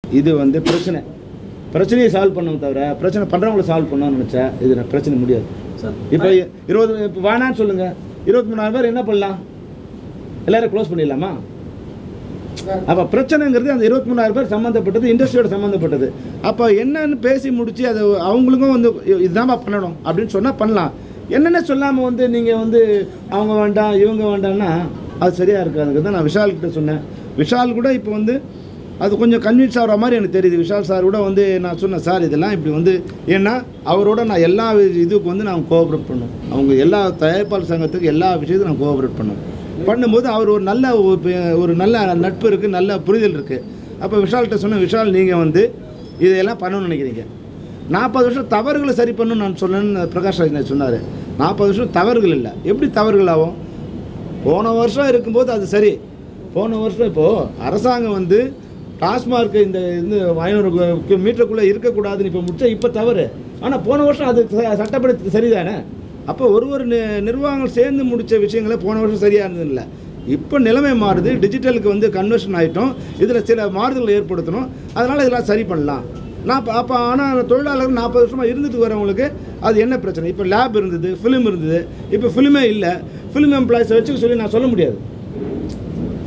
இது வந்து பிரச்சனையை சால்வ் பண்ணணும் தவிர பிரச்சனை பண்ணுறவங்கள சால்வ் பண்ணணும்னு நினச்சா இது பிரச்சனை முடியாது சார். இப்போ இப்போ வேணான்னு சொல்லுங்கள், 23,000 பேர் என்ன பண்ணலாம்? எல்லோரும் க்ளோஸ் பண்ணிடலாமா? அப்போ பிரச்சனைங்கிறது அந்த 23,000 பேர் சம்மந்தப்பட்டது, இண்டஸ்ட்ரியோட சம்மந்தப்பட்டது. அப்போ என்னன்னு பேசி முடித்து அதை அவங்களுக்கும் வந்து இதுதான் பண்ணணும் அப்படின்னு சொன்னால் பண்ணலாம். என்னென்ன சொல்லாமல் வந்து நீங்கள் வந்து அவங்க வேண்டாம் இவங்க வேண்டாம்னா அது சரியாக இருக்காதுங்கிறது தான் நான் விஷால்கிட்ட சொன்னேன். விஷால் கூட இப்போ வந்து அது கொஞ்சம் கன்வின்ஸ் ஆகிற மாதிரி எனக்கு தெரியுது. விஷால் சார் கூட வந்து நான் சொன்னேன், சார் இதெல்லாம் இப்படி வந்து ஏன்னா அவரோட நான் எல்லா இதுக்கு வந்து நான் கோஆப்ரேட் பண்ணும், அவங்க எல்லா தயாரிப்பாளர் சங்கத்துக்கு எல்லா விஷயத்துக்கும் நான் கோஆப்ரேட் பண்ணும்போது அவர் ஒரு நல்ல நட்பு இருக்குது, நல்ல புரிதல் இருக்குது. அப்போ விஷால்கிட்ட சொன்னேன், விஷால் நீங்கள் வந்து இதையெல்லாம் பண்ணணும்னு நினைக்கிறீங்க, 40 வருஷம் தவறுகளை சரி பண்ணணும்னு நான் சொன்னேன்னு பிரகாஷ் ராஜ் சொன்னார். 40 வருஷம் தவறுகள் இல்லை, எப்படி தவறுகள் ஆகும்? போன வருஷம் இருக்கும்போது அது சரி, போன வருஷம் இப்போது அரசாங்கம் வந்து டாஸ்மார்க்கு இந்த 500 மீட்டருக்குள்ளே இருக்கக்கூடாதுன்னு இப்போ முடிச்சா இப்போ தவறு. ஆனால் போன வருஷம் அது சட்டப்படி சரிதானே? அப்போ ஒரு நிர்வாகங்கள் சேர்ந்து முடித்த விஷயங்களே போன வருஷம் சரியாக இருந்தது இல்லை. இப்போ நிலைமை மாறுது, டிஜிட்டலுக்கு வந்து கன்வர்ஷன் ஆகிட்டோம், இதில் சில மாறுதல்கள் ஏற்படுத்தணும், அதனால் இதெல்லாம் சரி பண்ணலாம். அப்போ ஆனால் தொழிலாளர்கள் 40 வருஷமாக இருந்துட்டு வரவங்களுக்கு அது என்ன பிரச்சனை? இப்போ லேப் இருந்தது, ஃபிலிம் இருந்தது, இப்போ ஃபிலிமே இல்லை. ஃபிலிம் எம்ப்ளாயிஸை வச்சுக்க சொல்லி நான் சொல்ல முடியாது.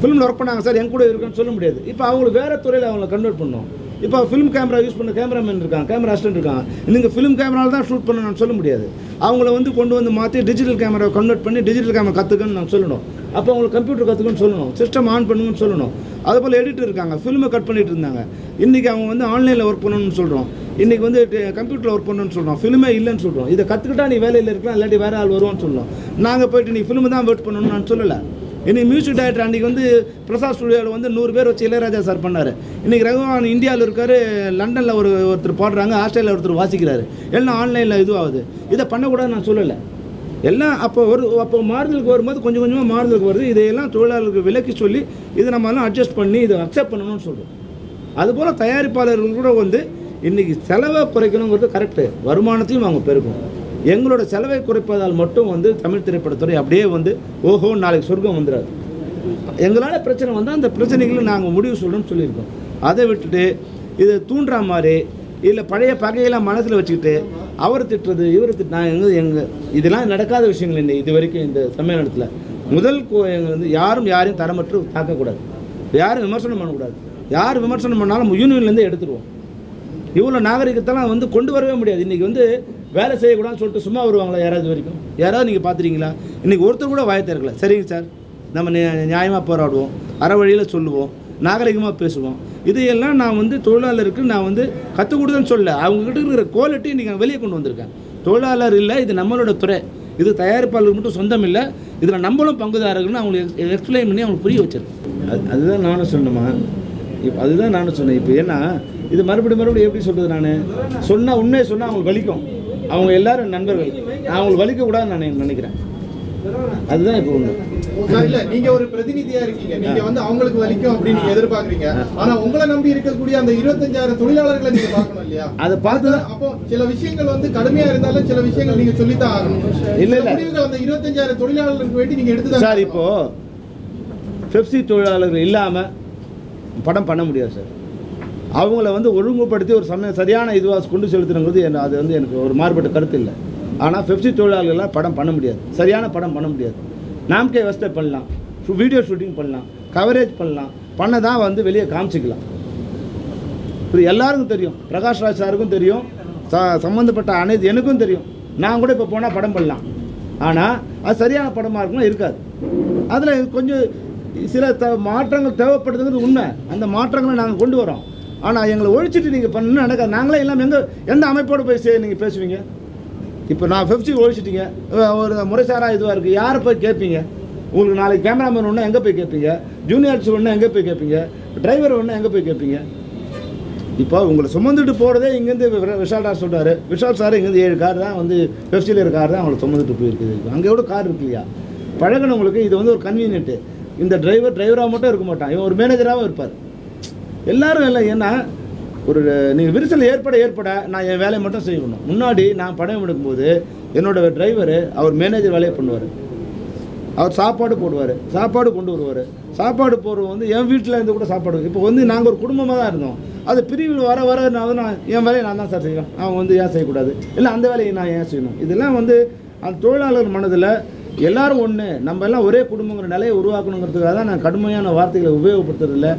ஃபிலிமில் ஒர்க் பண்ணாங்க சார், என் கூட இருக்குன்னு சொல்ல முடியாது. இப்போ அவங்களுக்கு வேறு துறையில் அவங்கள கன்வெர்ட் பண்ணணும். இப்போ ஃபிலிம் கேமரா யூஸ் பண்ண கேமராமேன் இருக்காங்க, கேமரா அசிஸ்டன்ட் இருக்காங்க, நீங்கள் ஃபிலிம் கேமராவில் தான் ஷூட் பண்ணணும்னு சொல்ல முடியாது. அவங்கள வந்து கொண்டு வந்து மாற்றி டிஜிட்டல் கேமராவை கன்வெர்ட் பண்ணி டிஜிட்டல் கேமரா கற்றுக்கணும்னு நான் சொல்லணும். அப்போ அவங்களுக்கு கம்ப்யூட்டர் கற்றுக்கணும்னு சொல்லணும், சிஸ்டம் ஆன் பண்ணணும்னு சொல்லணும். அதுபோல் எடிட்டர் இருக்காங்க, ஃபிலிமை கட் பண்ணிட்டு இருந்தாங்க, இன்றைக்கி அவங்க வந்து ஆன்லைனில் ஒர்க் பண்ணணும்னு சொல்கிறோம், இன்றைக்கி வந்து கம்ப்யூட்டரில் ஒர்க் பண்ணணும்னு சொல்கிறோம், ஃபிலிமே இல்லைன்னு சொல்கிறோம். இதை கற்றுக்கிட்டா நீ வேலையில் இருக்கலாம், இல்லாட்டி வேறு ஆள் வருவான்னு சொல்லணும். நாங்கள் போய்ட்டு நீ ஃபிலிமு தான் ஒர்க் பண்ணணும்னு நான் சொல்லலை. இன்றைக்கி மியூசிக் டைரக்டர் அன்றைக்கி வந்து பிரசாத் ஸ்டுடியோவில் வந்து 100 பேர் வச்சு இளையராஜா சார் பண்ணார். இன்றைக்கி ரகுமான் இந்தியாவில் இருக்கார், லண்டனில் ஒருத்தர் பாடுறாங்க, ஆஸ்திரேலியாவில் ஒருத்தர் வாசிக்கிறாரு, எல்லாம் ஆன்லைனில் இதுவாகுது. இதை பண்ணக்கூடாதுன்னு நான் சொல்லலை. எல்லாம் அப்போ மாறுதலுக்கு வரும்போது கொஞ்சம் கொஞ்சமாக மாறுதலுக்கு வருது. இதையெல்லாம் தொழிலாளர்களுக்கு விலக்கி சொல்லி இதை நம்மளாம் அட்ஜஸ்ட் பண்ணி இதை அக்செப்ட் பண்ணணும்னு சொல்கிறோம். அதுபோல் தயாரிப்பாளர்கள் கூட வந்து இன்றைக்கி செலவை குறைக்கணுங்கிறது கரெக்டு, வருமானத்தையும் அவங்க பெருக்கும். எங்களோட செலவை குறைப்பதால் மட்டும் வந்து தமிழ் திரைப்படத்துறை அப்படியே வந்து ஓஹோ நாளைக்கு சொர்க்கம் வந்துடாது. எங்களால் பிரச்சனை வந்தால் அந்த பிரச்சனைகளை நாங்கள் முடிவு சொல்லணும்னு சொல்லியிருக்கோம். அதை விட்டுட்டு இதை தூண்டுற மாதிரி இல்லை பழைய பகையெல்லாம் மனசில் வச்சுக்கிட்டு அவர் திட்டுறது இவர் எங்கள் இதெல்லாம் நடக்காத விஷயங்கள் இல்லை. இது வரைக்கும் இந்த சம்மேளனத்தில் எங்கள் வந்து யாரையும் தரமற்று தாக்கக்கூடாது, யாரும் விமர்சனம் பண்ணக்கூடாது. யார் விமர்சனம் பண்ணாலும் யூனியன்லேருந்து எடுத்துருவோம். இவ்வளோ நாகரிகத்தெல்லாம் வந்து கொண்டு வரவே முடியாது. இன்றைக்கி வந்து வேலை செய்யக்கூடாதுன்னு சொல்லிட்டு சும்மா வருவாங்களா யாராவது வரைக்கும்? யாராவது நீங்கள் பார்த்துறீங்களா? இன்றைக்கி ஒருத்தர் கூட வாய் திறக்கல. சரிங்க சார், நம்ம நியாயமாக போராடுவோம், அற வழியில் சொல்லுவோம், நாகரிகமாக பேசுவோம். இதையெல்லாம் நான் வந்து தொழிலாளருக்கு நான் வந்து கற்றுக் கொடுத்தேன்னு சொல்ல, அவங்ககிட்ட இருக்கிற குவாலிட்டி இன்றைக்கி வெளியே கொண்டு வந்திருக்கேன். தொழிலாளர் இல்லை, இது நம்மளோட துறை, இது தயாரிப்பாளருக்கு மட்டும் சொந்தம் இல்லை, இதில் நம்மளும் பங்குதாரர்கள்னு அவங்களுக்கு எக்ஸ்பிளைன் பண்ணி அவங்களுக்கு புரிய வச்சிருக்கேன். அதுதான் நானும் சொன்னேம்மா. அதுதான் நானும் சொன்னேன். இப்போ ஏன்னா இது மறுபடியும் எப்படி சொல்கிறது? நான் சொன்னால் உண்மையை சொன்னால் அவங்களுக்கு வலிக்கும். அவங்க எல்லாரும் நண்பர்கள், அவங்களுக்கு வலிக்கக்கூடாதுன்னு நான் நினைக்கிறேன். அதுதான் இப்போ ஒன்று. இல்ல நீங்க ஒரு பிரதிநிதியா இருக்கீங்க, நீங்க வந்து அவங்களுக்கு வலிக்கும் அப்படின்னு நீங்க எதிர்பார்க்கறீங்க. ஆனா உங்களை நம்பி இருக்கக்கூடிய அந்த 25,000 தொழிலாளர்களை நீங்க பார்க்கணும் இல்லையா? அதை பார்த்து அப்போ சில விஷயங்கள் வந்து கடுமையா இருந்தாலும் சில விஷயங்கள் நீங்க சொல்லித்தான் ஆகணும். இல்ல அந்த 25,000 தொழிலாளர்களுக்கு வேண்டி நீங்க எடுத்துதான் சார். இப்போ பெப்சி தொழிலாளர்கள் இல்லாம படம் பண்ண முடியாது சார். அவங்கள வந்து ஒழுங்குபடுத்தி ஒரு சரியான இதுவாக கொண்டு செலுத்தணுங்கிறது அது வந்து எனக்கு ஒரு மாறுபட்ட கருத்து இல்லை. ஆனால் பெப்சி தொழிலாளர்களால் படம் பண்ண முடியாது, சரியான படம் பண்ண முடியாது. நாம்கே வெஸ்டே பண்ணலாம், வீடியோ ஷூட்டிங் பண்ணலாம், கவரேஜ் பண்ண தான் வந்து வெளியே காமிச்சிக்கலாம். இது எல்லாருக்கும் தெரியும், பிரகாஷ் ராஜ் சாருக்கும் தெரியும், சம்மந்தப்பட்ட அனைத்து எனக்கும் தெரியும். நான் கூட இப்போ போனால் படம் பண்ணலாம், ஆனால் அது சரியான படமாக இருக்குன்னா இருக்காது. அதில் கொஞ்சம் சில மாற்றங்கள் தேவைப்படுதுங்கிறது உண்மை. அந்த மாற்றங்களை நாங்கள் கொண்டு வரோம். ஆனால் எங்களை ஒழிச்சிட்டு நீங்கள் பண்ணணும் நடக்காது. நாங்களே எல்லாம் எந்த அமைப்போடு போய் நீங்கள் பேசுவீங்க? இப்போ நான் பெப்சி ஒழிச்சிட்டிங்க, ஒரு முறைசாராக இதுவாக இருக்குது, யாரை போய் கேட்பீங்க? உங்களுக்கு நாளைக்கு கேமராமேன் ஒன்று எங்கே போய் கேட்பீங்க? ஜூனியர்ஸ் ஒன்று எங்கே போய் கேட்பீங்க? டிரைவர் ஒன்று எங்கே போய் கேட்பீங்க? இப்போ உங்களை சுமந்துட்டு போகிறதே இங்கேருந்து விஷால் சார் சொல்கிறார். விஷால் சார் இங்கேருந்து 7 கார் தான் வந்து பெப்சியில் இருக்க கார் தான் அவங்களை சுமந்துட்டு போயிருக்குது. அங்கே கூட கார் இருக்கு இல்லையா? பழகினவங்களுக்கு இது வந்து ஒரு கன்வீனியன்ட்டு. இந்த டிரைவராக மட்டும் இருக்க மாட்டான், இவன் ஒரு மேனேஜராகவும் இருப்பார். எல்லாரும் இல்லை. ஏன்னா நீங்கள் விரிசல் ஏற்பட நான் என் வேலையை மட்டும் செய்யணும். முன்னாடி நான் படம் எடுக்கும்போது என்னோட டிரைவர் அவர் மேனேஜர் வேலையை பண்ணுவார். அவர் சாப்பாடு போடுவார், சாப்பாடு கொண்டு வருவார். சாப்பாடு போடுறது வந்து என் வீட்டில் இருந்து கூட சாப்பாடு. இப்போ வந்து நாங்கள் ஒரு குடும்பமாக தான் இருந்தோம். அது பிரிவில் வர வர நான் என் வேலையை நான் தான் சார் செய்வேன். அவங்க வந்து ஏன் செய்யக்கூடாது, இல்லை அந்த வேலையை நான் ஏன் செய்யணும்? இதெல்லாம் வந்து அந்த தொழிலாளர் மனதில் எல்லாரும் ஒன்று, நம்ம எல்லாம் ஒரே குடும்பங்கிற நிலையை உருவாக்கணுங்கிறதுக்காக தான் நான் கடுமையான வார்த்தைகளை உபயோகப்படுத்துறதில்ல.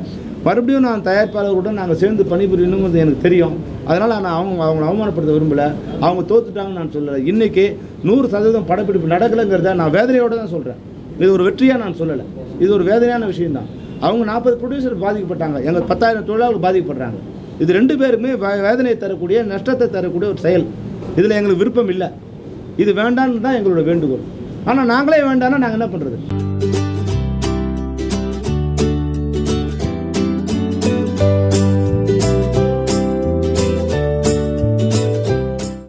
மறுபடியும் நான் தயாரிப்பாளர்களுடன் நாங்கள் சேர்ந்து பணிபுரியணுங்கிறது எனக்கு தெரியும். அதனால் நான் அவங்களை அவமானப்படுத்த விரும்பலை. அவங்க தோத்துட்டாங்கன்னு நான் சொல்லலை. இன்றைக்கி 100% படப்பிடிப்பு நடக்கலைங்கிறத நான் வேதனையோடு தான் சொல்கிறேன். இது ஒரு வெற்றியாக நான் சொல்லலை, இது ஒரு வேதனையான விஷயம்தான். அவங்க 40 ப்ரொடியூசர் பாதிக்கப்பட்டாங்க, எங்கள் 10,000 தொழிலாளர்கள் பாதிக்கப்படுறாங்க. இது 2 பேருமே வேதனை தரக்கூடிய, நஷ்டத்தை தரக்கூடிய ஒரு செயல். இதில் எங்களுக்கு விருப்பம் இல்லை. இது வேண்டான்னு தான் எங்களோட வேண்டுகோள். ஆனால் நாங்களே வேண்டான்னா நாங்கள் என்ன பண்ணுறது?